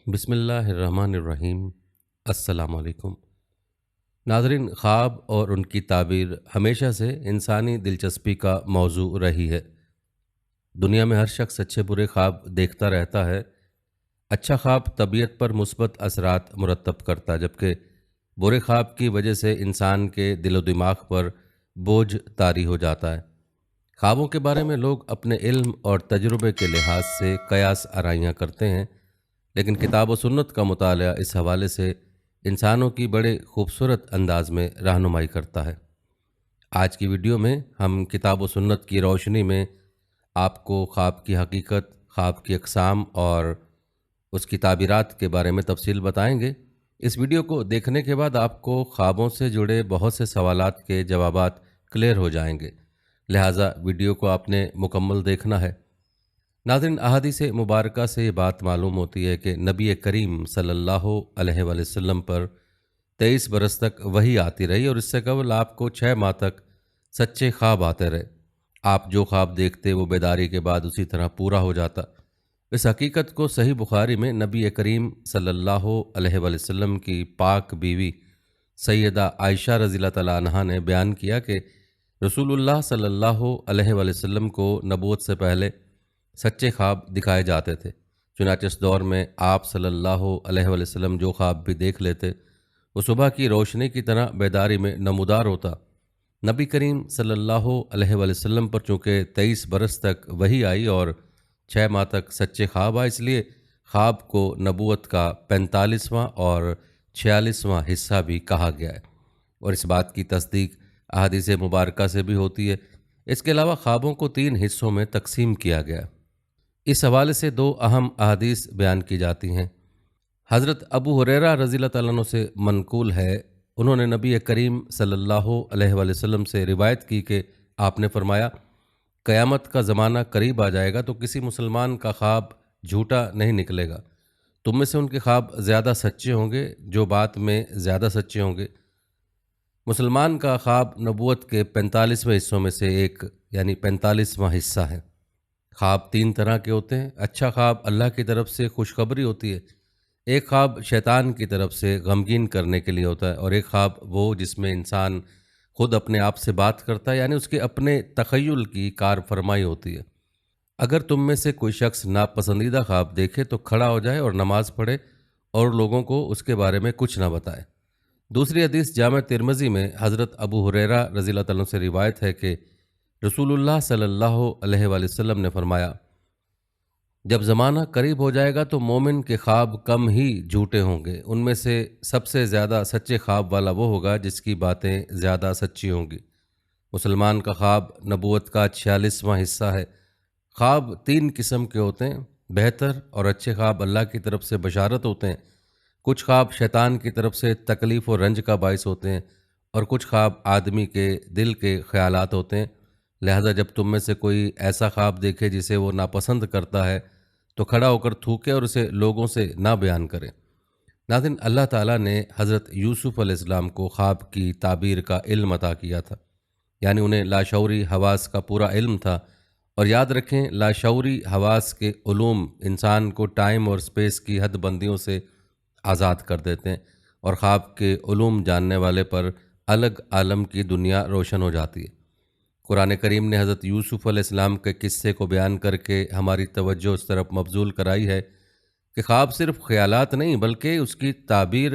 بسم اللہ الرحمن الرحیم۔ السلام علیکم ناظرین، خواب اور ان کی تعبیر ہمیشہ سے انسانی دلچسپی کا موضوع رہی ہے۔ دنیا میں ہر شخص اچھے برے خواب دیکھتا رہتا ہے۔ اچھا خواب طبیعت پر مثبت اثرات مرتب کرتا ہے، جبکہ برے خواب کی وجہ سے انسان کے دل و دماغ پر بوجھ طاری ہو جاتا ہے۔ خوابوں کے بارے میں لوگ اپنے علم اور تجربے کے لحاظ سے قیاس آرائیاں کرتے ہیں، لیکن کتاب و سنت کا مطالعہ اس حوالے سے انسانوں کی بڑے خوبصورت انداز میں رہنمائی کرتا ہے۔ آج کی ویڈیو میں ہم کتاب و سنت کی روشنی میں آپ کو خواب کی حقیقت، خواب کی اقسام اور اس کی تعبیرات کے بارے میں تفصیل بتائیں گے۔ اس ویڈیو کو دیکھنے کے بعد آپ کو خوابوں سے جڑے بہت سے سوالات کے جوابات کلیئر ہو جائیں گے، لہٰذا ویڈیو کو آپ نے مکمل دیکھنا ہے۔ ناظرین، احادیث مبارکہ سے یہ بات معلوم ہوتی ہے کہ نبی کریم صلی اللہ علیہ وآلہ وسلم پر 23 برس تک وحی آتی رہی، اور اس سے قبل آپ کو 6 ماہ تک سچے خواب آتے رہے۔ آپ جو خواب دیکھتے وہ بیداری کے بعد اسی طرح پورا ہو جاتا۔ اس حقیقت کو صحیح بخاری میں نبی کریم صلی اللہ علیہ وآلہ وسلم کی پاک بیوی سیدہ عائشہ رضی اللہ تعالیٰ عنہا نے بیان کیا کہ رسول اللہ صلی اللہ علیہ وآلہ وسلم کو نبوت سے پہلے سچے خواب دکھائے جاتے تھے۔ چنانچہ اس دور میں آپ صلی اللہ علیہ وآلہ وسلم جو خواب بھی دیکھ لیتے وہ صبح کی روشنی کی طرح بیداری میں نمودار ہوتا۔ نبی کریم صلی اللہ علیہ وآلہ وسلم پر چونکہ 23 برس تک وحی آئی اور 6 ماہ تک سچے خواب آئے، اس لیے خواب کو نبوت کا 45واں اور 46واں حصہ بھی کہا گیا ہے، اور اس بات کی تصدیق احادیث مبارکہ سے بھی ہوتی ہے۔ اس کے علاوہ خوابوں کو 3 حصوں میں تقسیم کیا گیا ہے۔ اس حوالے سے 2 اہم احادیث بیان کی جاتی ہیں۔ حضرت ابو ہریرہ رضی اللہ تعالیٰ عنہ سے منقول ہے، انہوں نے نبی کریم صلی اللہ علیہ وآلہ وسلم سے روایت کی کہ آپ نے فرمایا، قیامت کا زمانہ قریب آ جائے گا تو کسی مسلمان کا خواب جھوٹا نہیں نکلے گا۔ تم میں سے ان کے خواب زیادہ سچے ہوں گے جو بات میں زیادہ سچے ہوں گے۔ مسلمان کا خواب نبوت کے 45ویں حصوں میں سے ایک یعنی 45واں حصہ ہے۔ خواب 3 طرح کے ہوتے ہیں۔ اچھا خواب اللہ کی طرف سے خوشخبری ہوتی ہے، ایک خواب شیطان کی طرف سے غمگین کرنے کے لیے ہوتا ہے، اور ایک خواب وہ جس میں انسان خود اپنے آپ سے بات کرتا ہے، یعنی اس کے اپنے تخیل کی کار فرمائی ہوتی ہے۔ اگر تم میں سے کوئی شخص ناپسندیدہ خواب دیکھے تو کھڑا ہو جائے اور نماز پڑھے اور لوگوں کو اس کے بارے میں کچھ نہ بتائے۔ دوسری حدیث جامع ترمذی میں حضرت ابو ہریرہ رضی اللہ تعالیٰ عنہ سے روایت ہے کہ رسول اللہ صلی اللہ علیہ وآلہ وسلم نے فرمایا، جب زمانہ قریب ہو جائے گا تو مومن کے خواب کم ہی جھوٹے ہوں گے، ان میں سے سب سے زیادہ سچے خواب والا وہ ہوگا جس کی باتیں زیادہ سچی ہوں گی۔ مسلمان کا خواب نبوت کا 46واں حصہ ہے۔ خواب 3 قسم کے ہوتے ہیں۔ بہتر اور اچھے خواب اللہ کی طرف سے بشارت ہوتے ہیں، کچھ خواب شیطان کی طرف سے تکلیف و رنج کا باعث ہوتے ہیں، اور کچھ خواب آدمی کے دل کے خیالات ہوتے ہیں۔ لہذا جب تم میں سے کوئی ایسا خواب دیکھے جسے وہ ناپسند کرتا ہے تو کھڑا ہو کر تھوکے اور اسے لوگوں سے نہ بیان کرے۔ ناظرین، اللہ تعالیٰ نے حضرت یوسف علیہ السلام کو خواب کی تعبیر کا علم عطا کیا تھا، یعنی انہیں لاشعوری حواس کا پورا علم تھا۔ اور یاد رکھیں، لاشعوری حواس کے علوم انسان کو ٹائم اور سپیس کی حد بندیوں سے آزاد کر دیتے ہیں، اور خواب کے علوم جاننے والے پر الگ عالم کی دنیا روشن ہو جاتی ہے۔ قرآن کریم نے حضرت یوسف علیہ السلام کے قصے کو بیان کر کے ہماری توجہ اس طرف مبذول کرائی ہے کہ خواب صرف خیالات نہیں بلکہ اس کی تعبیر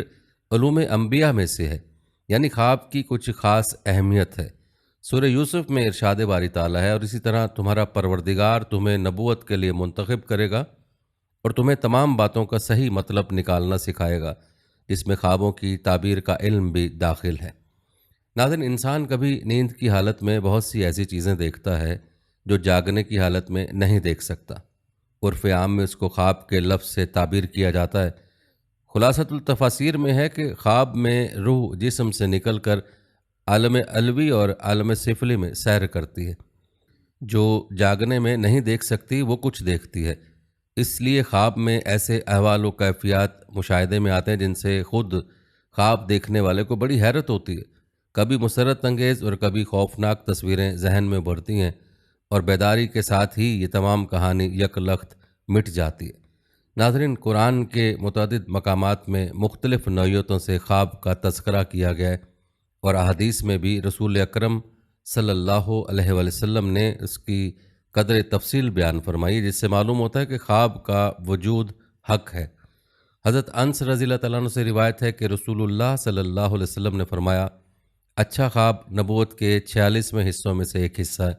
علوم انبیاء میں سے ہے، یعنی خواب کی کچھ خاص اہمیت ہے۔ سورہ یوسف میں ارشاد باری تعالیٰ ہے، اور اسی طرح تمہارا پروردگار تمہیں نبوت کے لیے منتخب کرے گا اور تمہیں تمام باتوں کا صحیح مطلب نکالنا سکھائے گا، جس میں خوابوں کی تعبیر کا علم بھی داخل ہے۔ ناظرین، انسان کبھی نیند کی حالت میں بہت سی ایسی چیزیں دیکھتا ہے جو جاگنے کی حالت میں نہیں دیکھ سکتا۔ عرف عام میں اس کو خواب کے لفظ سے تعبیر کیا جاتا ہے۔ خلاصۃ التفاسیر میں ہے کہ خواب میں روح جسم سے نکل کر عالم علوی اور عالم سفلی میں سیر کرتی ہے۔ جو جاگنے میں نہیں دیکھ سکتی وہ کچھ دیکھتی ہے، اس لیے خواب میں ایسے احوال و کیفیات مشاہدے میں آتے ہیں جن سے خود خواب دیکھنے والے کو بڑی حیرت ہوتی ہے۔ کبھی مسرت انگیز اور کبھی خوفناک تصویریں ذہن میں ابھرتی ہیں، اور بیداری کے ساتھ ہی یہ تمام کہانی یک لخت مٹ جاتی ہے۔ ناظرین، قرآن کے متعدد مقامات میں مختلف نوعیتوں سے خواب کا تذکرہ کیا گیا ہے، اور احادیث میں بھی رسول اکرم صلی اللہ علیہ وسلم نے اس کی قدر تفصیل بیان فرمائی، جس سے معلوم ہوتا ہے کہ خواب کا وجود حق ہے۔ حضرت انس رضی اللہ تعالیٰ عنہ سے روایت ہے کہ رسول اللہ صلی اللہ علیہ وسلم نے فرمایا، اچھا خواب نبوت کے 46ویں حصوں میں سے ایک حصہ ہے۔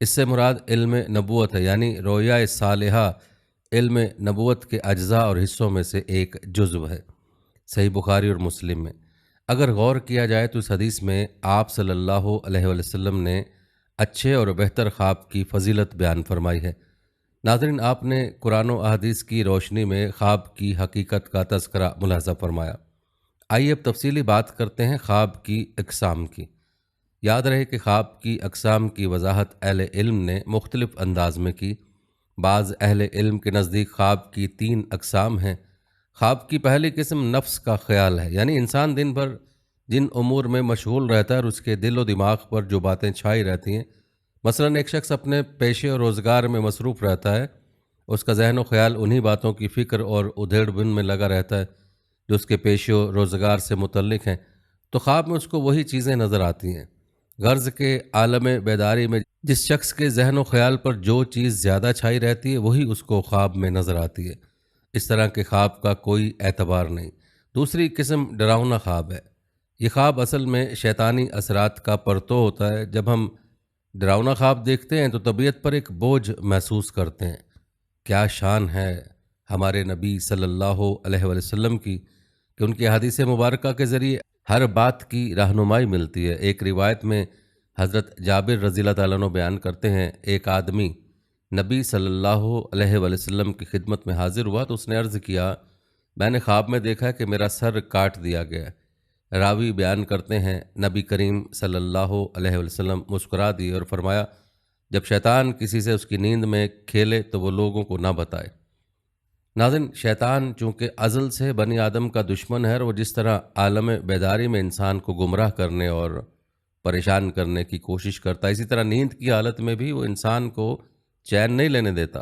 اس سے مراد علم نبوت ہے، یعنی رویا صالحہ علم نبوت کے اجزاء اور حصوں میں سے ایک جزو ہے۔ صحیح بخاری اور مسلم میں اگر غور کیا جائے تو اس حدیث میں آپ صلی اللہ علیہ وسلم نے اچھے اور بہتر خواب کی فضیلت بیان فرمائی ہے۔ ناظرین، آپ نے قرآن و احادیث کی روشنی میں خواب کی حقیقت کا تذکرہ ملاحظہ فرمایا۔ آئیے اب تفصیلی بات کرتے ہیں خواب کی اقسام کی۔ یاد رہے کہ خواب کی اقسام کی وضاحت اہل علم نے مختلف انداز میں کی۔ بعض اہل علم کے نزدیک خواب کی 3 اقسام ہیں۔ خواب کی پہلی قسم نفس کا خیال ہے، یعنی انسان دن بھر جن امور میں مشغول رہتا ہے اور اس کے دل و دماغ پر جو باتیں چھائی رہتی ہیں، مثلا ایک شخص اپنے پیشے اور روزگار میں مصروف رہتا ہے، اس کا ذہن و خیال انہی باتوں کی فکر اور ادھیڑ بن میں لگا رہتا ہے جو اس کے پیشے و روزگار سے متعلق ہیں، تو خواب میں اس کو وہی چیزیں نظر آتی ہیں۔ غرض کے عالم بیداری میں جس شخص کے ذہن و خیال پر جو چیز زیادہ چھائی رہتی ہے وہی اس کو خواب میں نظر آتی ہے۔ اس طرح کے خواب کا کوئی اعتبار نہیں۔ دوسری قسم ڈراؤنا خواب ہے۔ یہ خواب اصل میں شیطانی اثرات کا پرتو ہوتا ہے۔ جب ہم ڈراؤنا خواب دیکھتے ہیں تو طبیعت پر ایک بوجھ محسوس کرتے ہیں۔ کیا شان ہے ہمارے نبی صلی اللہ علیہ وسلم کی کہ ان کی احادیث مبارکہ کے ذریعے ہر بات کی رہنمائی ملتی ہے۔ ایک روایت میں حضرت جابر رضی اللہ تعالیٰ عنہ بیان کرتے ہیں، ایک آدمی نبی صلی اللہ علیہ وسلم کی خدمت میں حاضر ہوا تو اس نے عرض کیا، میں نے خواب میں دیکھا کہ میرا سر کاٹ دیا گیا ہے۔ راوی بیان کرتے ہیں، نبی کریم صلی اللہ علیہ وسلم مسکرا دیے اور فرمایا، جب شیطان کسی سے اس کی نیند میں کھیلے تو وہ لوگوں کو نہ بتائے۔ ناظرین، شیطان چونکہ ازل سے بنی آدم کا دشمن ہے اور وہ جس طرح عالم بیداری میں انسان کو گمراہ کرنے اور پریشان کرنے کی کوشش کرتا ہے، اسی طرح نیند کی حالت میں بھی وہ انسان کو چین نہیں لینے دیتا۔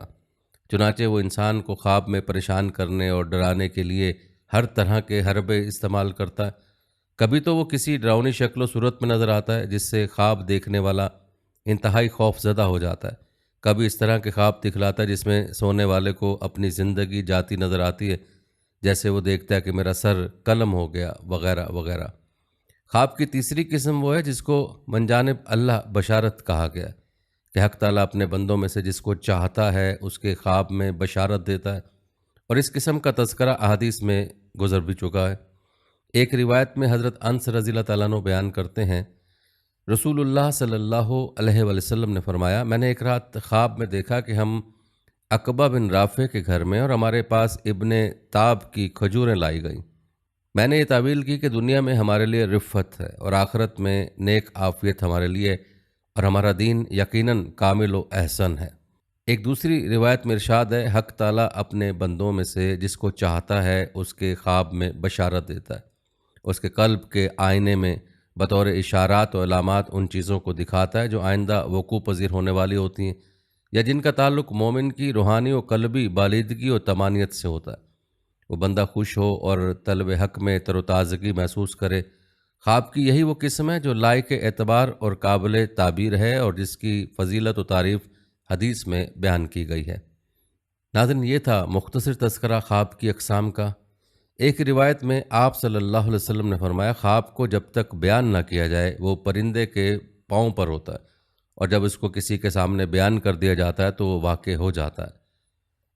چنانچہ وہ انسان کو خواب میں پریشان کرنے اور ڈرانے کے لیے ہر طرح کے حربے استعمال کرتا ہے۔ کبھی تو وہ کسی ڈراؤنی شکل و صورت میں نظر آتا ہے جس سے خواب دیکھنے والا انتہائی خوف زدہ ہو جاتا ہے۔ کبھی اس طرح کے خواب دکھلاتا ہے جس میں سونے والے کو اپنی زندگی جاتی نظر آتی ہے، جیسے وہ دیکھتا ہے کہ میرا سر قلم ہو گیا، وغیرہ وغیرہ۔ خواب کی تیسری قسم وہ ہے جس کو من جانب اللہ بشارت کہا گیا ہے کہ حق تعالیٰ اپنے بندوں میں سے جس کو چاہتا ہے اس کے خواب میں بشارت دیتا ہے، اور اس قسم کا تذکرہ احادیث میں گزر بھی چکا ہے۔ ایک روایت میں حضرت انس رضی اللہ تعالیٰ عنہ بیان کرتے ہیں، رسول اللہ صلی اللہ علیہ وسلم نے فرمایا، میں نے ایک رات خواب میں دیکھا کہ ہم عقبہ بن رافع کے گھر میں اور ہمارے پاس ابن تاب کی کھجوریں لائی گئیں۔ میں نے یہ تعویل کی کہ دنیا میں ہمارے لیے رفت ہے اور آخرت میں نیک عافیت ہمارے لیے، اور ہمارا دین یقیناً کامل و احسن ہے۔ ایک دوسری روایت میں ارشاد ہے، حق تعالیٰ اپنے بندوں میں سے جس کو چاہتا ہے اس کے خواب میں بشارت دیتا ہے، اس کے قلب کے آئینے میں بطور اشارات و علامات ان چیزوں کو دکھاتا ہے جو آئندہ وقوع پذیر ہونے والی ہوتی ہیں یا جن کا تعلق مومن کی روحانی و قلبی بالیدگی و طمانیت سے ہوتا ہے۔ وہ بندہ خوش ہو اور طلب حق میں تر و تازگی محسوس کرے۔ خواب کی یہی وہ قسم ہے جو لائق اعتبار اور قابل تعبیر ہے اور جس کی فضیلت و تعریف حدیث میں بیان کی گئی ہے۔ ناظرین، یہ تھا مختصر تذکرہ خواب کی اقسام کا۔ ایک روایت میں آپ صلی اللہ علیہ وسلم نے فرمایا، خواب کو جب تک بیان نہ کیا جائے وہ پرندے کے پاؤں پر ہوتا ہے، اور جب اس کو کسی کے سامنے بیان کر دیا جاتا ہے تو وہ واقع ہو جاتا ہے۔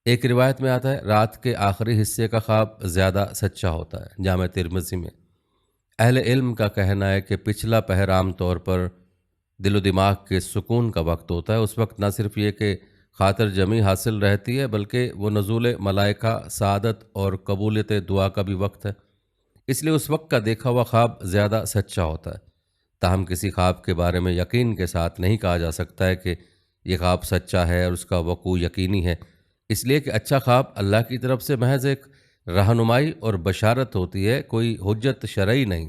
ایک روایت میں آتا ہے، رات کے آخری حصے کا خواب زیادہ سچا ہوتا ہے۔ جامع ترمذی میں اہل علم کا کہنا ہے کہ پچھلا پہر عام طور پر دل و دماغ کے سکون کا وقت ہوتا ہے۔ اس وقت نہ صرف یہ کہ خاطر جمی حاصل رہتی ہے بلکہ وہ نزول ملائکہ، سعادت اور قبولیت دعا کا بھی وقت ہے۔ اس لیے اس وقت کا دیکھا ہوا خواب زیادہ سچا ہوتا ہے۔ تاہم کسی خواب کے بارے میں یقین کے ساتھ نہیں کہا جا سکتا ہے کہ یہ خواب سچا ہے اور اس کا وقوع یقینی ہے، اس لیے کہ اچھا خواب اللہ کی طرف سے محض ایک رہنمائی اور بشارت ہوتی ہے، کوئی حجت شرعی نہیں۔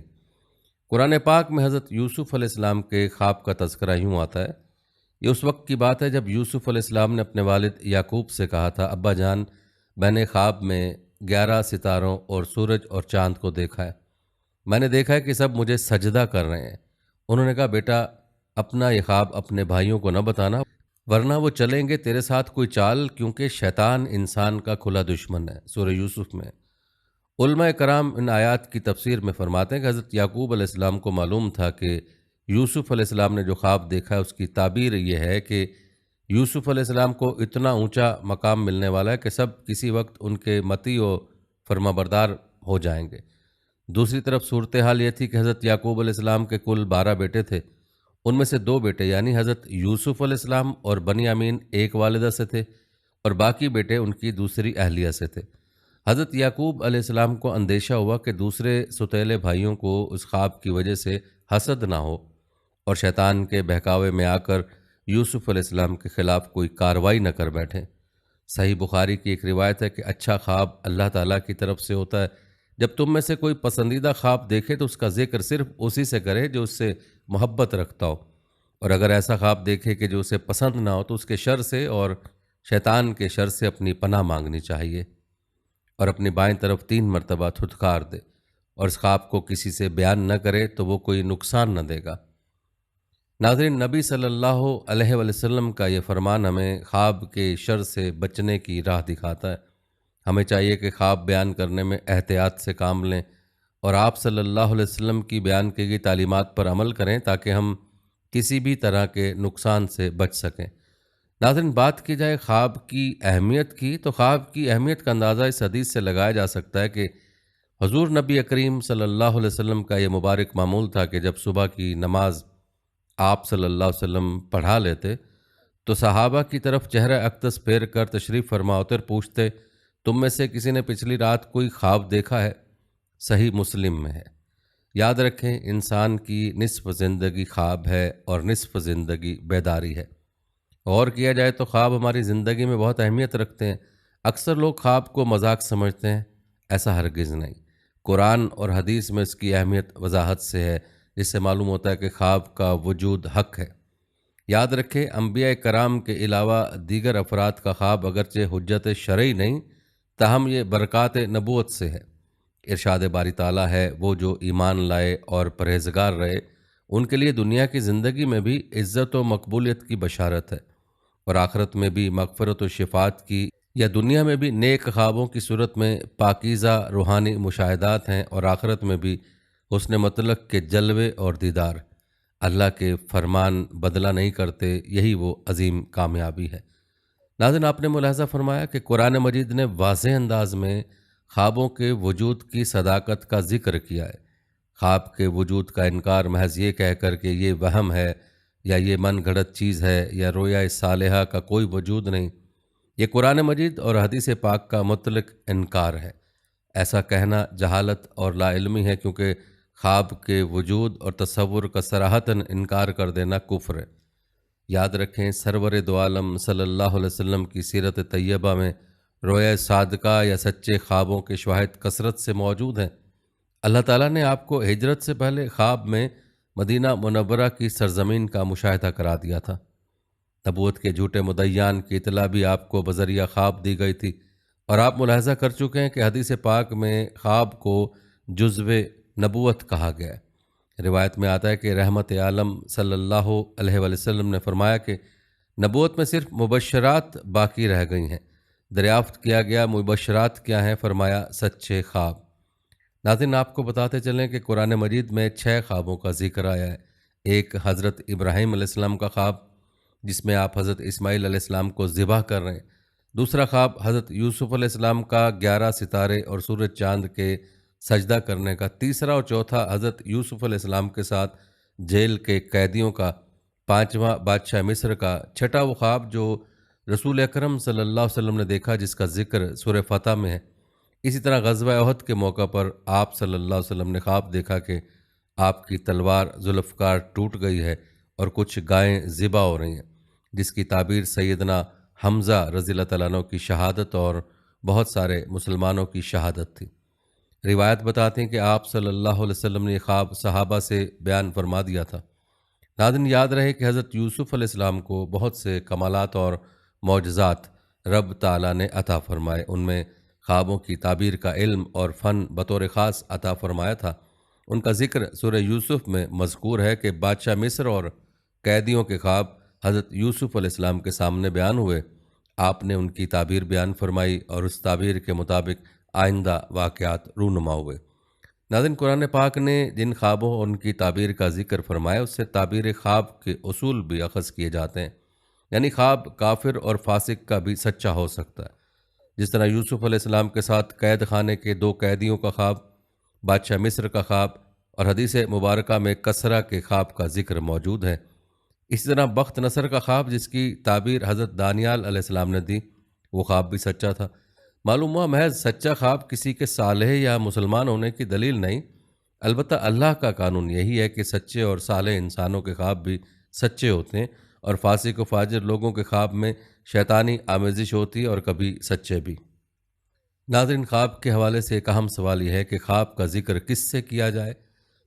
قرآن پاک میں حضرت یوسف علیہ السلام کے خواب کا تذکرہ یوں آتا ہے، یہ اس وقت کی بات ہے جب یوسف علیہ السلام نے اپنے والد یعقوب سے کہا تھا، ابا جان، میں نے خواب میں 11 ستاروں اور سورج اور چاند کو دیکھا ہے۔ میں نے دیکھا ہے کہ سب مجھے سجدہ کر رہے ہیں۔ انہوں نے کہا بیٹا اپنا یہ خواب اپنے بھائیوں کو نہ بتانا، ورنہ وہ چلیں گے تیرے ساتھ کوئی چال، کیونکہ شیطان انسان کا کھلا دشمن ہے۔ سورہ یوسف میں علماء کرام ان آیات کی تفسیر میں فرماتے ہیں کہ حضرت یعقوب علیہ السلام کو معلوم تھا کہ یوسف علیہ السلام نے جو خواب دیکھا ہے اس کی تعبیر یہ ہے کہ یوسف علیہ السلام کو اتنا اونچا مقام ملنے والا ہے کہ سب کسی وقت ان کے مطیع و فرما بردار ہو جائیں گے۔ دوسری طرف صورتحال یہ تھی کہ حضرت یعقوب علیہ السلام کے کل 12 بیٹے تھے، ان میں سے 2 بیٹے یعنی حضرت یوسف علیہ السلام اور بنیامین ایک والدہ سے تھے، اور باقی بیٹے ان کی دوسری اہلیہ سے تھے۔ حضرت یعقوب علیہ السلام کو اندیشہ ہوا کہ دوسرے ستیلے بھائیوں کو اس خواب کی وجہ سے حسد نہ ہو اور شیطان کے بہکاوے میں آ کر یوسف علیہ السلام کے خلاف کوئی کارروائی نہ کر بیٹھیں۔ صحیح بخاری کی ایک روایت ہے کہ اچھا خواب اللہ تعالیٰ کی طرف سے ہوتا ہے۔ جب تم میں سے کوئی پسندیدہ خواب دیکھے تو اس کا ذکر صرف اسی سے کرے جو اس سے محبت رکھتا ہو، اور اگر ایسا خواب دیکھے کہ جو اسے پسند نہ ہو تو اس کے شر سے اور شیطان کے شر سے اپنی پناہ مانگنی چاہیے، اور اپنی بائیں طرف 3 مرتبہ تھتکار دے، اور اس خواب کو کسی سے بیان نہ کرے تو وہ کوئی نقصان نہ دے گا۔ ناظرین، نبی صلی اللہ علیہ وسلم کا یہ فرمان ہمیں خواب کے شر سے بچنے کی راہ دکھاتا ہے۔ ہمیں چاہیے کہ خواب بیان کرنے میں احتیاط سے کام لیں اور آپ صلی اللہ علیہ وسلم کی بیان کی گئی تعلیمات پر عمل کریں تاکہ ہم کسی بھی طرح کے نقصان سے بچ سکیں۔ ناظرین، بات کی جائے خواب کی اہمیت کی، تو خواب کی اہمیت کا اندازہ اس حدیث سے لگایا جا سکتا ہے کہ حضور نبی کریم صلی اللہ علیہ وسلم کا یہ مبارک معمول تھا کہ جب صبح کی نماز آپ صلی اللہ علیہ وسلم پڑھا لیتے تو صحابہ کی طرف چہرہ اقدس پھیر کر تشریف فرما ہوتے اور پوچھتے تم میں سے کسی نے پچھلی رات کوئی خواب دیکھا ہے؟ صحیح مسلم میں ہے۔ یاد رکھیں، انسان کی نصف زندگی خواب ہے اور نصف زندگی بیداری ہے۔ غور کیا جائے تو خواب ہماری زندگی میں بہت اہمیت رکھتے ہیں۔ اکثر لوگ خواب کو مذاق سمجھتے ہیں، ایسا ہرگز نہیں۔ قرآن اور حدیث میں اس کی اہمیت وضاحت سے ہے، جس سے معلوم ہوتا ہے کہ خواب کا وجود حق ہے۔ یاد رکھیں، انبیاء کرام کے علاوہ دیگر افراد کا خواب اگرچہ حجت شرعی نہیں، تاہم یہ برکات نبوت سے ہے۔ ارشاد باری تعالیٰ ہے، وہ جو ایمان لائے اور پرہیزگار رہے ان کے لیے دنیا کی زندگی میں بھی عزت و مقبولیت کی بشارت ہے، اور آخرت میں بھی مغفرت و شفاعت کی، یا دنیا میں بھی نیک خوابوں کی صورت میں پاکیزہ روحانی مشاہدات ہیں، اور آخرت میں بھی حسن مطلق کے جلوے اور دیدار۔ اللہ کے فرمان بدلہ نہیں کرتے، یہی وہ عظیم کامیابی ہے۔ ناظرین، آپ نے ملاحظہ فرمایا کہ قرآن مجید نے واضح انداز میں خوابوں کے وجود کی صداقت کا ذکر کیا ہے۔ خواب کے وجود کا انکار محض یہ کہہ کر کہ یہ وہم ہے یا یہ من گھڑت چیز ہے یا رویا صالحہ کا کوئی وجود نہیں، یہ قرآن مجید اور حدیث پاک کا مطلق انکار ہے۔ ایسا کہنا جہالت اور لا علمی ہے، کیونکہ خواب کے وجود اور تصور کا صراحتاً انکار کر دینا کفر ہے۔ یاد رکھیں، سرور دو عالم صلی اللہ علیہ وسلم کی سیرت طیبہ میں رویا صادقہ یا سچے خوابوں کے شواہد کثرت سے موجود ہیں۔ اللہ تعالیٰ نے آپ کو ہجرت سے پہلے خواب میں مدینہ منورہ کی سرزمین کا مشاہدہ کرا دیا تھا۔ نبوت کے جھوٹے مدعیان کی اطلاع بھی آپ کو بذریعہ خواب دی گئی تھی، اور آپ ملاحظہ کر چکے ہیں کہ حدیث پاک میں خواب کو جزو نبوت کہا گیا ہے۔ روایت میں آتا ہے کہ رحمت عالم صلی اللہ علیہ وسلم نے فرمایا کہ نبوت میں صرف مبشرات باقی رہ گئی ہیں۔ دریافت کیا گیا مبشرات کیا ہیں؟ فرمایا سچے خواب۔ ناظرین، آپ کو بتاتے چلیں کہ قرآن مجید میں 6 خوابوں کا ذکر آیا ہے۔ ایک حضرت ابراہیم علیہ السلام کا خواب، جس میں آپ حضرت اسماعیل علیہ السلام کو ذبح کر رہے ہیں۔ دوسرا خواب حضرت یوسف علیہ السلام کا 11 ستارے اور سورج چاند کے سجدہ کرنے کا۔ تیسرا اور چوتھا حضرت یوسف علیہ السلام کے ساتھ جیل کے قیدیوں کا۔ پانچواں بادشاہ مصر کا۔ چھٹا وہ خواب جو رسول اکرم صلی اللہ علیہ وسلم نے دیکھا، جس کا ذکر سورہ فتح میں ہے۔ اسی طرح غزوہ احد کے موقع پر آپ صلی اللہ علیہ وسلم نے خواب دیکھا کہ آپ کی تلوار ذوالفقار ٹوٹ گئی ہے اور کچھ گائیں ذبح ہو رہی ہیں، جس کی تعبیر سیدنا حمزہ رضی اللہ تعالیٰ عنہ کی شہادت اور بہت سارے مسلمانوں کی شہادت تھی۔ روایت بتاتی ہیں کہ آپ صلی اللہ علیہ وسلم نے یہ خواب صحابہ سے بیان فرما دیا تھا۔ ناظرین، یاد رہے کہ حضرت یوسف علیہ السلام کو بہت سے کمالات اور معجزات رب تعالیٰ نے عطا فرمائے۔ ان میں خوابوں کی تعبیر کا علم اور فن بطور خاص عطا فرمایا تھا۔ ان کا ذکر سورہ یوسف میں مذکور ہے کہ بادشاہ مصر اور قیدیوں کے خواب حضرت یوسف علیہ السلام کے سامنے بیان ہوئے۔ آپ نے ان کی تعبیر بیان فرمائی اور اس تعبیر کے مطابق آئندہ واقعات رونما ہوئے۔ ناظرین، قرآن پاک نے جن خوابوں اور ان کی تعبیر کا ذکر فرمایا اس سے تعبیر خواب کے اصول بھی اخذ کیے جاتے ہیں، یعنی خواب کافر اور فاسق کا بھی سچا ہو سکتا ہے۔ جس طرح یوسف علیہ السلام کے ساتھ قید خانے کے 2 قیدیوں کا خواب، بادشاہ مصر کا خواب اور حدیث مبارکہ میں کسرا کے خواب کا ذکر موجود ہے۔ اسی طرح بخت نصر کا خواب جس کی تعبیر حضرت دانیال علیہ السلام نے دی، وہ خواب بھی سچا تھا۔ معلوم ہوا محض سچا خواب کسی کے صالح یا مسلمان ہونے کی دلیل نہیں، البتہ اللہ کا قانون یہی ہے کہ سچے اور صالح انسانوں کے خواب بھی سچے ہوتے ہیں، اور فاسق و فاجر لوگوں کے خواب میں شیطانی آمیزش ہوتی ہے اور کبھی سچے بھی۔ ناظرین، خواب کے حوالے سے ایک اہم سوال یہ ہے کہ خواب کا ذکر کس سے کیا جائے؟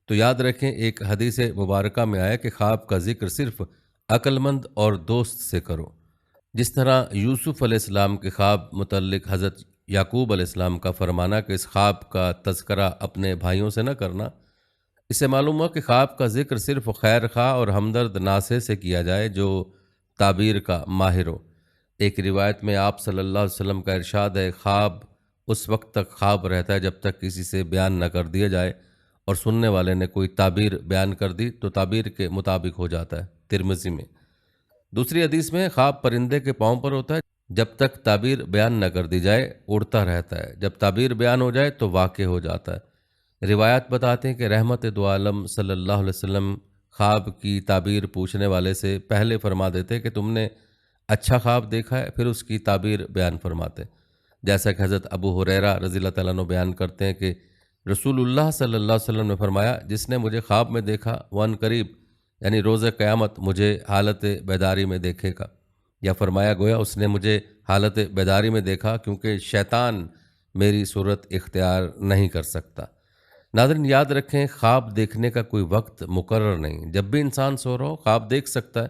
تو یاد رکھیں، ایک حدیث مبارکہ میں آیا کہ خواب کا ذکر صرف عقل مند اور دوست سے کرو۔ جس طرح یوسف علیہ السلام کے خواب متعلق حضرت یعقوب علیہ السلام کا فرمانا کہ اس خواب کا تذکرہ اپنے بھائیوں سے نہ کرنا، اس سے معلوم ہوا کہ خواب کا ذکر صرف خیر خواہ اور ہمدرد ناصح سے کیا جائے جو تعبیر کا ماہر ہو۔ ایک روایت میں آپ صلی اللہ علیہ وسلم کا ارشاد ہے، خواب اس وقت تک خواب رہتا ہے جب تک کسی سے بیان نہ کر دیا جائے، اور سننے والے نے کوئی تعبیر بیان کر دی تو تعبیر کے مطابق ہو جاتا ہے، ترمذی میں۔ دوسری حدیث میں خواب پرندے کے پاؤں پر ہوتا ہے، جب تک تعبیر بیان نہ کر دی جائے اڑتا رہتا ہے، جب تعبیر بیان ہو جائے تو واقع ہو جاتا ہے۔ روایات بتاتے ہیں کہ رحمت دو عالم صلی اللہ علیہ وسلم خواب کی تعبیر پوچھنے والے سے پہلے فرما دیتے کہ تم نے اچھا خواب دیکھا ہے، پھر اس کی تعبیر بیان فرماتے، جیسا کہ حضرت ابو ہریرہ رضی اللہ تعالیٰ عنہ بیان کرتے ہیں کہ رسول اللہ صلی اللہ علیہ وسلم نے فرمایا، جس نے مجھے خواب میں دیکھا وہ ان قریب یعنی روز قیامت مجھے حالت بیداری میں دیکھے گا، یا فرمایا گویا اس نے مجھے حالت بیداری میں دیکھا کیونکہ شیطان میری صورت اختیار نہیں کر سکتا۔ ناظرین، یاد رکھیں، خواب دیکھنے کا کوئی وقت مقرر نہیں، جب بھی انسان سو رہا ہو خواب دیکھ سکتا ہے۔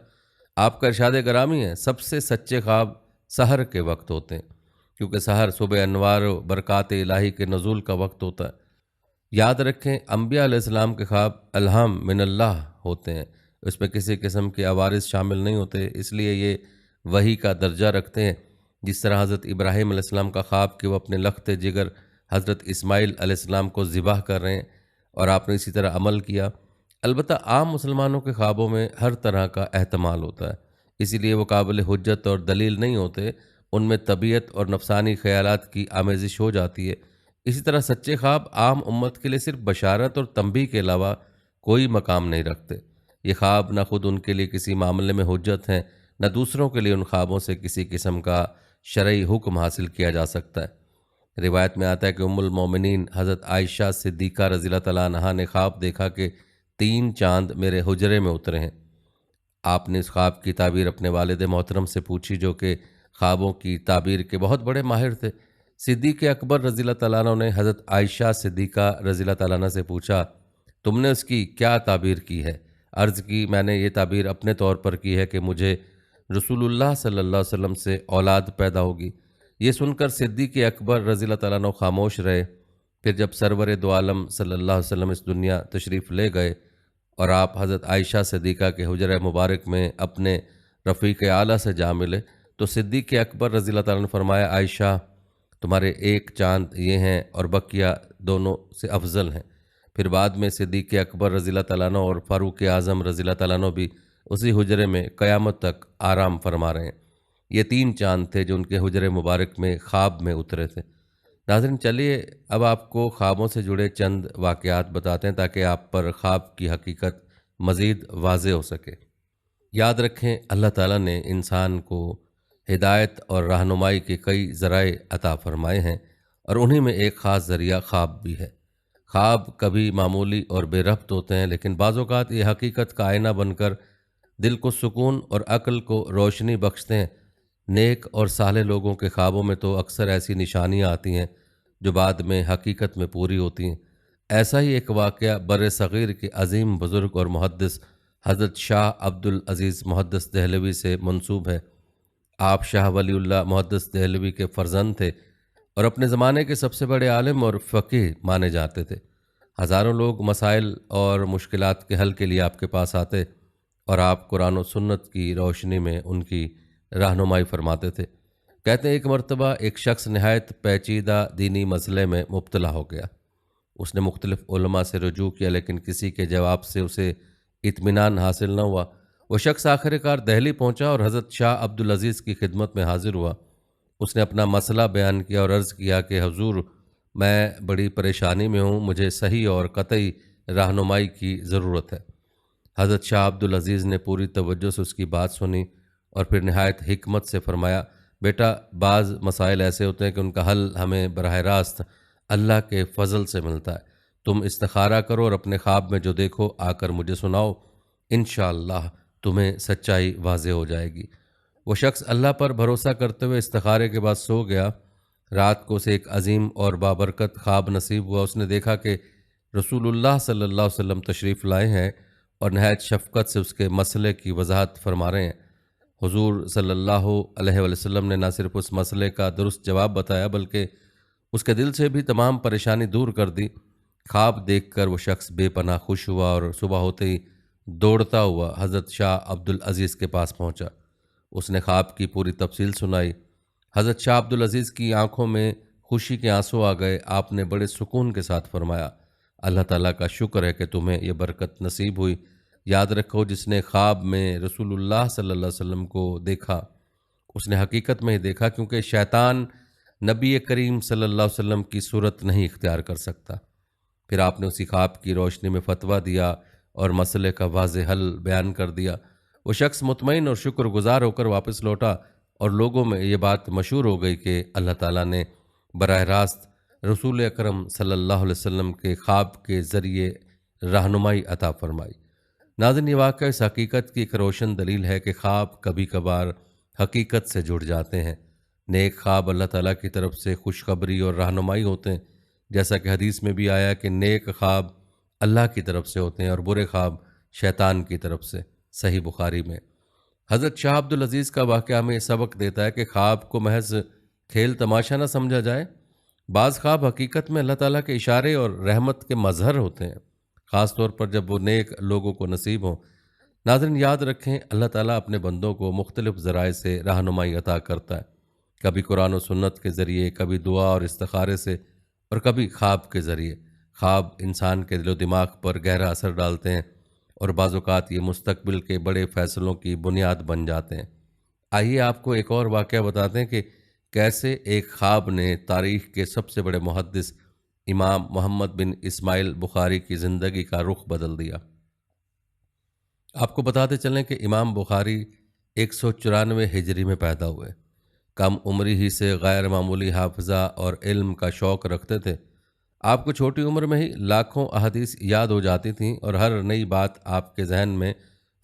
آپ کا ارشاد گرامی ہے، سب سے سچے خواب سحر کے وقت ہوتے ہیں، کیونکہ سحر صبح انوار و برکات الہی کے نزول کا وقت ہوتا ہے۔ یاد رکھیں، انبیاء علیہ السلام کے خواب الہام من اللہ ہوتے ہیں، اس میں کسی قسم کے عوارض شامل نہیں ہوتے، اس لیے یہ وحی کا درجہ رکھتے ہیں۔ جس طرح حضرت ابراہیم علیہ السلام کا خواب کہ وہ اپنے لخت جگر حضرت اسماعیل علیہ السلام کو ذبح کر رہے ہیں، اور آپ نے اسی طرح عمل کیا۔ البتہ عام مسلمانوں کے خوابوں میں ہر طرح کا احتمال ہوتا ہے، اسی لیے وہ قابل حجت اور دلیل نہیں ہوتے، ان میں طبیعت اور نفسانی خیالات کی آمیزش ہو جاتی ہے۔ اسی طرح سچے خواب عام امت کے لیے صرف بشارت اور تنبیہ کے علاوہ کوئی مقام نہیں رکھتے۔ یہ خواب نہ خود ان کے لیے کسی معاملے میں حجت ہیں، نہ دوسروں کے لیے ان خوابوں سے کسی قسم کا شرعی حکم حاصل کیا جا سکتا ہے۔ روایت میں آتا ہے کہ ام المومنین حضرت عائشہ صدیقہ رضی اللہ تعالیٰ عنہا نے خواب دیکھا کہ 3 چاند میرے حجرے میں اترے ہیں۔ آپ نے اس خواب کی تعبیر اپنے والد محترم سے پوچھی جو کہ خوابوں کی تعبیر کے بہت بڑے ماہر تھے۔ صدیق اکبر رضی اللہ تعالیٰ عنہ نے حضرت عائشہ صدیقہ رضی اللہ تعالیٰ عنہ سے پوچھا، تم نے اس کی کیا تعبیر کی ہے؟ عرض کی، میں نے یہ تعبیر اپنے طور پر کی ہے کہ مجھے رسول اللہ صلی اللہ علیہ وسلم سے اولاد پیدا ہوگی۔ یہ سن کر صدیق اکبر رضی اللہ تعالیٰ عنہ خاموش رہے۔ پھر جب سرور دو عالم صلی اللہ علیہ وسلم اس دنیا تشریف لے گئے اور آپ حضرت عائشہ صدیقہ کے حجرہ مبارک میں اپنے رفیق اعلیٰ سے جا ملے تو صدیق اکبر رضی اللہ تعالیٰ نے فرمایا، عائشہ، تمہارے ایک چاند یہ ہیں اور بقیہ دونوں سے افضل ہیں۔ پھر بعد میں صدیق اکبر رضی اللہ تعالیٰ عنہ اور فاروق اعظم رضی اللہ تعالیٰ عنہ بھی اسی حجرے میں قیامت تک آرام فرما رہے ہیں۔ یہ 3 چاند تھے جو ان کے حجرے مبارک میں خواب میں اترے تھے۔ ناظرین، چلیے اب آپ کو خوابوں سے جڑے چند واقعات بتاتے ہیں تاکہ آپ پر خواب کی حقیقت مزید واضح ہو سکے۔ یاد رکھیں، اللہ تعالیٰ نے انسان کو ہدایت اور رہنمائی کے کئی ذرائع عطا فرمائے ہیں، اور انہی میں ایک خاص ذریعہ خواب بھی ہے۔ خواب کبھی معمولی اور بے ربط ہوتے ہیں، لیکن بعض اوقات یہ حقیقت کا آئینہ بن کر دل کو سکون اور عقل کو روشنی بخشتے ہیں۔ نیک اور صالح لوگوں کے خوابوں میں تو اکثر ایسی نشانیاں آتی ہیں جو بعد میں حقیقت میں پوری ہوتی ہیں۔ ایسا ہی ایک واقعہ بر صغیر کے عظیم بزرگ اور محدث حضرت شاہ عبد العزیز محدث دہلوی سے منسوب ہے۔ آپ شاہ ولی اللہ محدث دہلوی کے فرزند تھے اور اپنے زمانے کے سب سے بڑے عالم اور فقیہ مانے جاتے تھے۔ ہزاروں لوگ مسائل اور مشکلات کے حل کے لیے آپ کے پاس آتے اور آپ قرآن و سنت کی روشنی میں ان کی رہنمائی فرماتے تھے۔ کہتے ہیں ایک مرتبہ ایک شخص نہایت پیچیدہ دینی مسئلے میں مبتلا ہو گیا۔ اس نے مختلف علماء سے رجوع کیا لیکن کسی کے جواب سے اسے اطمینان حاصل نہ ہوا۔ وہ شخص آخر کار دہلی پہنچا اور حضرت شاہ عبدالعزیز کی خدمت میں حاضر ہوا۔ اس نے اپنا مسئلہ بیان کیا اور عرض کیا کہ حضور، میں بڑی پریشانی میں ہوں، مجھے صحیح اور قطعی رہنمائی کی ضرورت ہے۔ حضرت شاہ عبدالعزیز نے پوری توجہ سے اس کی بات سنی اور پھر نہایت حکمت سے فرمایا، بیٹا، بعض مسائل ایسے ہوتے ہیں کہ ان کا حل ہمیں براہ راست اللہ کے فضل سے ملتا ہے۔ تم استخارہ کرو اور اپنے خواب میں جو دیکھو آ کر مجھے سناؤ، انشاءاللہ تمہیں سچائی واضح ہو جائے گی۔ وہ شخص اللہ پر بھروسہ کرتے ہوئے استخارے کے بعد سو گیا۔ رات کو اسے ایک عظیم اور بابرکت خواب نصیب ہوا۔ اس نے دیکھا کہ رسول اللہ صلی اللہ علیہ وسلم تشریف لائے ہیں اور نہایت شفقت سے اس کے مسئلے کی وضاحت فرما رہے ہیں۔ حضور صلی اللہ علیہ وسلم نے نہ صرف اس مسئلے کا درست جواب بتایا بلکہ اس کے دل سے بھی تمام پریشانی دور کر دی۔ خواب دیکھ کر وہ شخص بے پناہ خوش ہوا اور صبح ہوتے ہی دوڑتا ہوا حضرت شاہ عبدالعزیز کے پاس پہنچا۔ اس نے خواب کی پوری تفصیل سنائی۔ حضرت شاہ عبدالعزیز کی آنکھوں میں خوشی کے آنسو آ گئے۔ آپ نے بڑے سکون کے ساتھ فرمایا، اللہ تعالیٰ کا شکر ہے کہ تمہیں یہ برکت نصیب ہوئی۔ یاد رکھو، جس نے خواب میں رسول اللہ صلی اللہ علیہ وسلم کو دیکھا اس نے حقیقت میں ہی دیکھا، کیونکہ شیطان نبی کریم صلی اللہ علیہ وسلم کی صورت نہیں اختیار کر سکتا۔ پھر آپ نے اسی خواب کی روشنی میں فتویٰ دیا اور مسئلے کا واضح حل بیان کر دیا۔ وہ شخص مطمئن اور شکر گزار ہو کر واپس لوٹا اور لوگوں میں یہ بات مشہور ہو گئی کہ اللہ تعالیٰ نے براہ راست رسول اکرم صلی اللہ علیہ وسلم کے خواب کے ذریعے رہنمائی عطا فرمائی۔ ناظرین، یہ واقعہ اس حقیقت کی ایک روشن دلیل ہے کہ خواب کبھی کبھار حقیقت سے جڑ جاتے ہیں۔ نیک خواب اللہ تعالیٰ کی طرف سے خوشخبری اور رہنمائی ہوتے ہیں، جیسا کہ حدیث میں بھی آیا کہ نیک خواب اللہ کی طرف سے ہوتے ہیں اور برے خواب شیطان کی طرف سے، صحیح بخاری میں۔ حضرت شاہ عبدالعزیز کا واقعہ ہمیں یہ سبق دیتا ہے کہ خواب کو محض کھیل تماشا نہ سمجھا جائے۔ بعض خواب حقیقت میں اللہ تعالیٰ کے اشارے اور رحمت کے مظہر ہوتے ہیں، خاص طور پر جب وہ نیک لوگوں کو نصیب ہوں۔ ناظرین، یاد رکھیں، اللہ تعالیٰ اپنے بندوں کو مختلف ذرائع سے رہنمائی عطا کرتا ہے، کبھی قرآن و سنت کے ذریعے، کبھی دعا اور استخارے سے، اور کبھی خواب کے ذریعے۔ خواب انسان کے دل و دماغ پر گہرا اثر ڈالتے ہیں اور بعض اوقات یہ مستقبل کے بڑے فیصلوں کی بنیاد بن جاتے ہیں۔ آئیے آپ کو ایک اور واقعہ بتاتے ہیں کہ کیسے ایک خواب نے تاریخ کے سب سے بڑے محدث امام محمد بن اسماعیل بخاری کی زندگی کا رخ بدل دیا۔ آپ کو بتاتے چلیں کہ امام بخاری 194 ہجری میں پیدا ہوئے۔ کم عمری ہی سے غیر معمولی حافظہ اور علم کا شوق رکھتے تھے۔ آپ کو چھوٹی عمر میں ہی لاکھوں احادیث یاد ہو جاتی تھیں اور ہر نئی بات آپ کے ذہن میں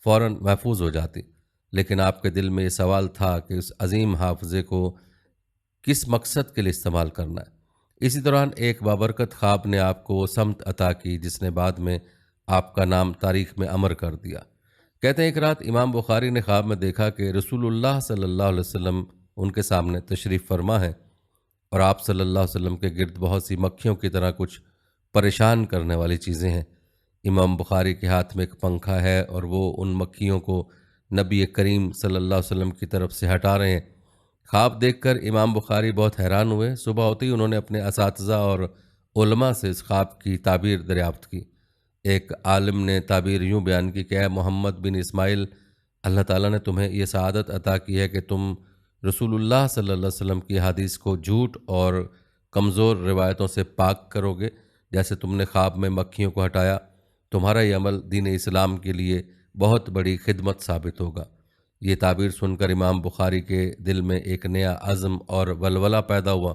فوراً محفوظ ہو جاتی، لیکن آپ کے دل میں یہ سوال تھا کہ اس عظیم حافظے کو کس مقصد کے لیے استعمال کرنا ہے۔ اسی دوران ایک بابرکت خواب نے آپ کو وہ سمت عطا کی جس نے بعد میں آپ کا نام تاریخ میں امر کر دیا۔ کہتے ہیں ایک رات امام بخاری نے خواب میں دیکھا کہ رسول اللہ صلی اللہ علیہ وسلم ان کے سامنے تشریف فرما ہے اور آپ صلی اللہ علیہ وسلم کے گرد بہت سی مکھیوں کی طرح کچھ پریشان کرنے والی چیزیں ہیں۔ امام بخاری کے ہاتھ میں ایک پنکھا ہے اور وہ ان مکھیوں کو نبی کریم صلی اللہ علیہ وسلم کی طرف سے ہٹا رہے ہیں۔ خواب دیکھ کر امام بخاری بہت حیران ہوئے۔ صبح ہوتے ہی انہوں نے اپنے اساتذہ اور علماء سے اس خواب کی تعبیر دریافت کی۔ ایک عالم نے تعبیر یوں بیان کی کہ اے محمد بن اسماعیل، اللہ تعالیٰ نے تمہیں یہ سعادت عطا کی ہے کہ تم رسول اللہ صلی اللہ علیہ وسلم کی حدیث کو جھوٹ اور کمزور روایتوں سے پاک کرو گے۔ جیسے تم نے خواب میں مکھیوں کو ہٹایا، تمہارا یہ عمل دین اسلام کے لیے بہت بڑی خدمت ثابت ہوگا۔ یہ تعبیر سن کر امام بخاری کے دل میں ایک نیا عزم اور ولولہ پیدا ہوا۔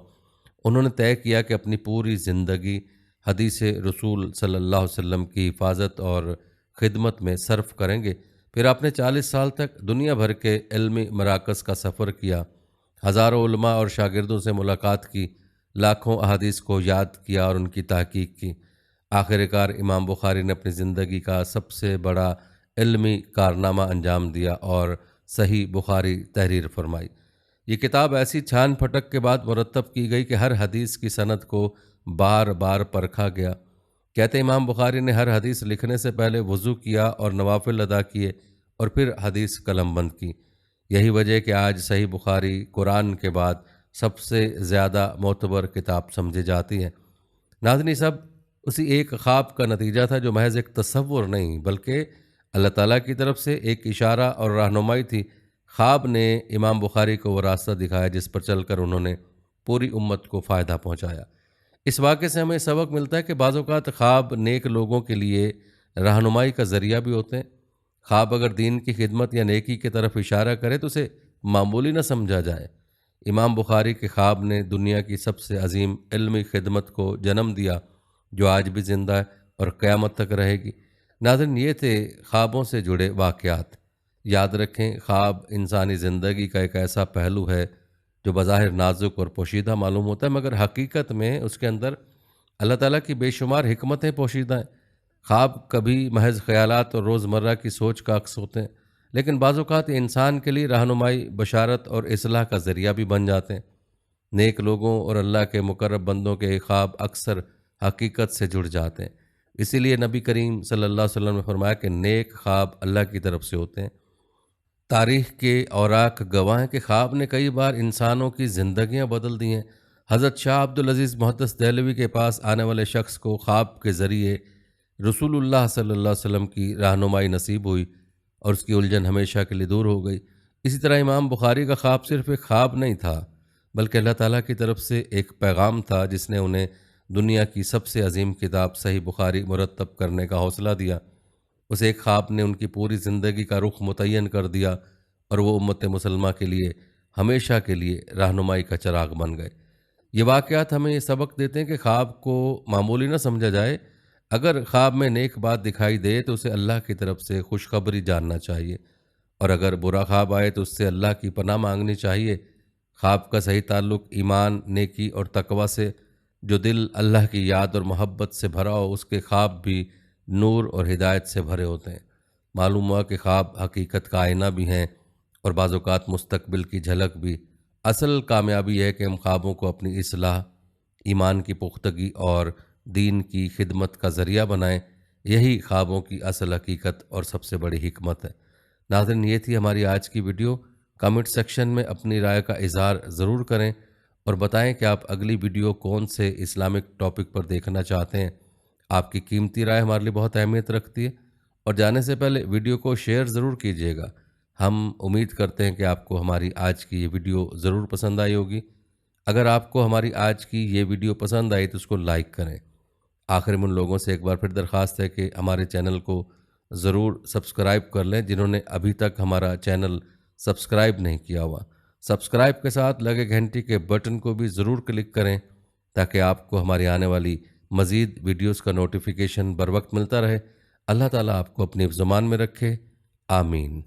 انہوں نے طے کیا کہ اپنی پوری زندگی حدیث رسول صلی اللہ علیہ وسلم کی حفاظت اور خدمت میں صرف کریں گے۔ پھر آپ نے 40 سال تک دنیا بھر کے علمی مراکز کا سفر کیا، ہزاروں علماء اور شاگردوں سے ملاقات کی، لاکھوں احادیث کو یاد کیا اور ان کی تحقیق کی۔ آخر کار امام بخاری نے اپنی زندگی کا سب سے بڑا علمی کارنامہ انجام دیا اور صحیح بخاری تحریر فرمائی۔ یہ کتاب ایسی چھان پھٹک کے بعد مرتب کی گئی کہ ہر حدیث کی سند کو بار بار پرکھا گیا۔ کہتے امام بخاری نے ہر حدیث لکھنے سے پہلے وضو کیا اور نوافل ادا کیے اور پھر حدیث قلم بند کی۔ یہی وجہ ہے کہ آج صحیح بخاری قرآن کے بعد سب سے زیادہ معتبر کتاب سمجھی جاتی ہے۔ ناظرین، سب اسی ایک خواب کا نتیجہ تھا جو محض ایک تصور نہیں بلکہ اللہ تعالیٰ کی طرف سے ایک اشارہ اور رہنمائی تھی۔ خواب نے امام بخاری کو وہ راستہ دکھایا جس پر چل کر انہوں نے پوری امت کو فائدہ پہنچایا۔ اس واقعے سے ہمیں سبق ملتا ہے کہ بعض اوقات خواب نیک لوگوں کے لیے رہنمائی کا ذریعہ بھی ہوتے ہیں۔ خواب اگر دین کی خدمت یا نیکی کی طرف اشارہ کرے تو اسے معمولی نہ سمجھا جائے۔ امام بخاری کے خواب نے دنیا کی سب سے عظیم علمی خدمت کو جنم دیا جو آج بھی زندہ ہے اور قیامت تک رہے گی۔ ناظرین، یہ تھے خوابوں سے جڑے واقعات۔ یاد رکھیں، خواب انسانی زندگی کا ایک ایسا پہلو ہے جو بظاہر نازک اور پوشیدہ معلوم ہوتا ہے، مگر حقیقت میں اس کے اندر اللہ تعالیٰ کی بے شمار حکمتیں پوشیدہ ہیں۔ خواب کبھی محض خیالات اور روزمرہ کی سوچ کا عکس ہوتے ہیں، لیکن بعض اوقات انسان کے لیے رہنمائی، بشارت اور اصلاح کا ذریعہ بھی بن جاتے ہیں۔ نیک لوگوں اور اللہ کے مقرب بندوں کے خواب اکثر حقیقت سے جڑ جاتے ہیں۔ اسی لیے نبی کریم صلی اللہ علیہ وسلم نے فرمایا کہ نیک خواب اللہ کی طرف سے ہوتے ہیں۔ تاریخ کے اوراق گواہ ہیں کہ خواب نے کئی بار انسانوں کی زندگیاں بدل دی ہیں۔ حضرت شاہ عبدالعزیز محدث دہلوی کے پاس آنے والے شخص کو خواب کے ذریعے رسول اللہ صلی اللہ علیہ وسلم کی رہنمائی نصیب ہوئی اور اس کی الجھن ہمیشہ کے لیے دور ہو گئی۔ اسی طرح امام بخاری کا خواب صرف ایک خواب نہیں تھا بلکہ اللہ تعالیٰ کی طرف سے ایک پیغام تھا جس نے انہیں دنیا کی سب سے عظیم کتاب صحیح بخاری مرتب کرنے کا حوصلہ دیا۔ اس ایک خواب نے ان کی پوری زندگی کا رخ متعین کر دیا اور وہ امت مسلمہ کے لیے ہمیشہ کے لیے رہنمائی کا چراغ بن گئے۔ یہ واقعات ہمیں یہ سبق دیتے ہیں کہ خواب کو معمولی نہ سمجھا جائے۔ اگر خواب میں نیک بات دکھائی دے تو اسے اللہ کی طرف سے خوشخبری جاننا چاہیے، اور اگر برا خواب آئے تو اس سے اللہ کی پناہ مانگنی چاہیے۔ خواب کا صحیح تعلق ایمان، نیکی اور تقوی سے۔ جو دل اللہ کی یاد اور محبت سے بھرا ہو اس کے خواب بھی نور اور ہدایت سے بھرے ہوتے ہیں۔ معلوم ہوا کہ خواب حقیقت کا آئینہ بھی ہیں اور بعض اوقات مستقبل کی جھلک بھی۔ اصل کامیابی ہے کہ ہم خوابوں کو اپنی اصلاح، ایمان کی پختگی اور دین کی خدمت کا ذریعہ بنائیں۔ یہی خوابوں کی اصل حقیقت اور سب سے بڑی حکمت ہے۔ ناظرین، یہ تھی ہماری آج کی ویڈیو۔ کمنٹ سیکشن میں اپنی رائے کا اظہار ضرور کریں اور بتائیں کہ آپ اگلی ویڈیو کون سے اسلامک ٹاپک پر دیکھنا چاہتے ہیں۔ آپ کی قیمتی رائے ہمارے لیے بہت اہمیت رکھتی ہے، اور جانے سے پہلے ویڈیو کو شیئر ضرور کیجیے گا۔ ہم امید کرتے ہیں کہ آپ کو ہماری آج کی یہ ویڈیو ضرور پسند آئی ہوگی۔ اگر آپ کو ہماری آج کی یہ ویڈیو پسند آئی تو اس کو لائک کریں۔ آخر میں ان لوگوں سے ایک بار پھر درخواست ہے کہ ہمارے چینل کو ضرور سبسکرائب کر لیں جنہوں نے ابھی تک ہمارا چینل سبسکرائب نہیں کیا ہوا۔ سبسکرائب کے ساتھ لگے گھنٹی کے بٹن کو بھی ضرور کلک کریں تاکہ آپ کو ہماری آنے والی مزید ویڈیوز کا نوٹیفیکیشن بر وقت ملتا رہے۔ اللہ تعالیٰ آپ کو اپنی حفظ و امان میں رکھے۔ آمین۔